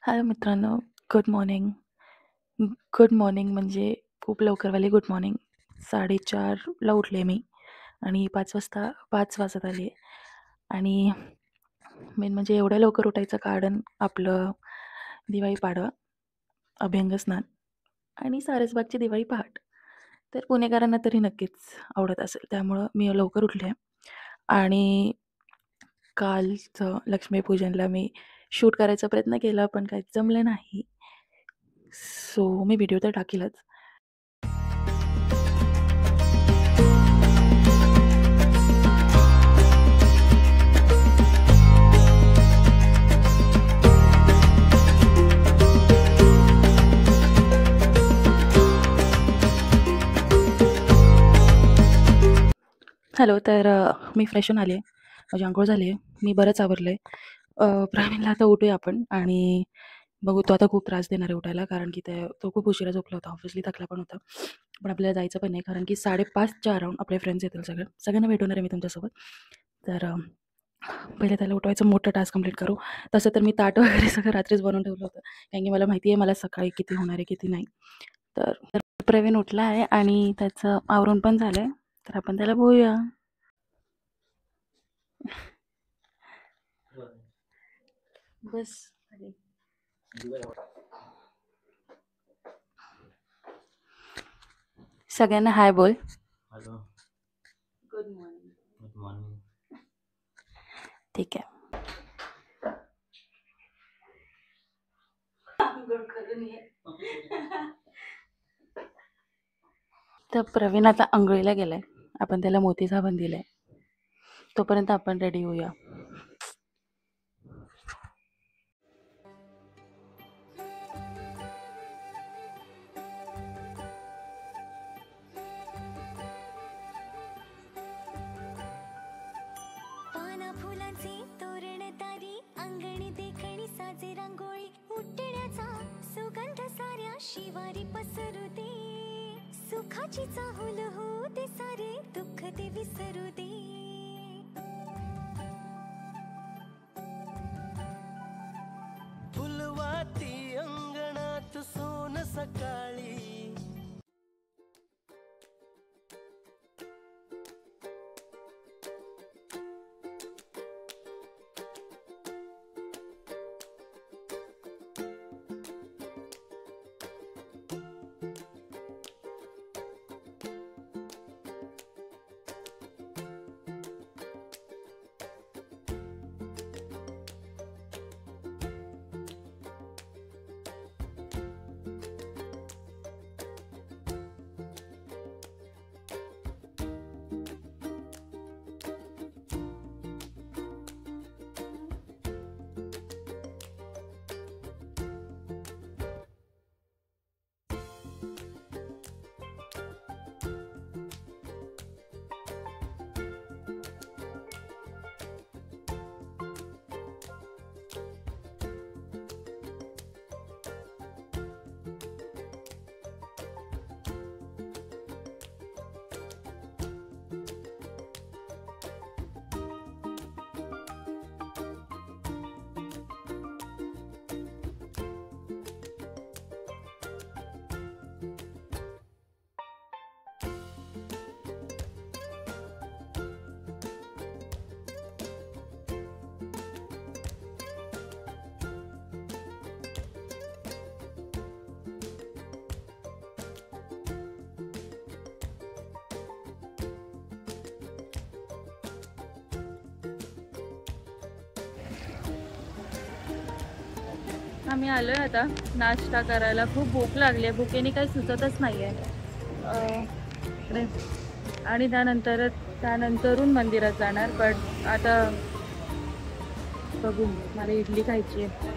हाय मित्रांनो, good morning. Good morning म्हणजे खूप लवकरवाली गुड मॉर्निंग. 4:30ला उठले मी आणि 5 वाजत आले. आणि मेन म्हणजे एवढ्या लवकर उठायचं कारण आपलं दिवाळी पाडवा, अभ्यंगस्नान आणि सारसबागची दिवाळी पहाट. तर पुणेकरांना तरी नक्कीच आवडत असेल, त्यामुळं मी लवकर उठले. आणि कालचं लक्ष्मीपूजनला मी शूट करायचा प्रयत्न केला, पण काही जमलं नाही. सो मी व्हिडिओ तर टाकीलच. हॅलो. तर मी फ्रेश होऊन आले. माझी अंघोळ झाली आहे. मी बरंच आवरलं आहे. प्रवीणला आता उठूया आपण आणि बघू. तो आता खूप त्रास देणार आहे उठायला, कारण की तो खूप उशिरा झोपला होता. ऑब्व्हियसली थकला पण होता. पण आपल्याला जायचं पण नाही, कारण की 5:30च्या अराउंड आपले फ्रेंड्स येतील सगळ्यांना भेटवणार आहे मी तुमच्यासोबत. तर पहिले त्याला उठवायचं मोठं टास्क कंप्लीट करू. तसं तर मी ताट वगैरे सगळं रात्रीच बनवून ठेवलं होतं, कारण की मला माहिती आहे मला सकाळी किती होणार आहे किती नाही. तर प्रवीण उठला आहे आणि त्याचं आवरून पण झालं आहे. तर आपण त्याला बोलूया. बस. सगळ्यांना हाय बोल. Hello. Good morning. Good morning. ठीक आहे. तर प्रवीण आता आंघोळीला गेलाय. आपण त्याला मोती साबण दिलाय. तोपर्यंत आपण रेडी होऊया. पाना फुलांचे तोरण तारी अंगणी देखणी साजे रांगोळी उठण्याचा सुगंध साऱ्या शिवारी पसरू दे. सुखाची चाहुल होऊ दे सारे दुःख ते विसरू दे. फुलवाती अंगणात सोन सकाळी आम्ही आलोय आता नाश्ता करायला. खूप भूक लागली आहे. भुकेने काही सुचतच नाही आहे. आणि त्यानंतरून मंदिरात जाणार. पण आता बघू. मला इडली खायची आहे.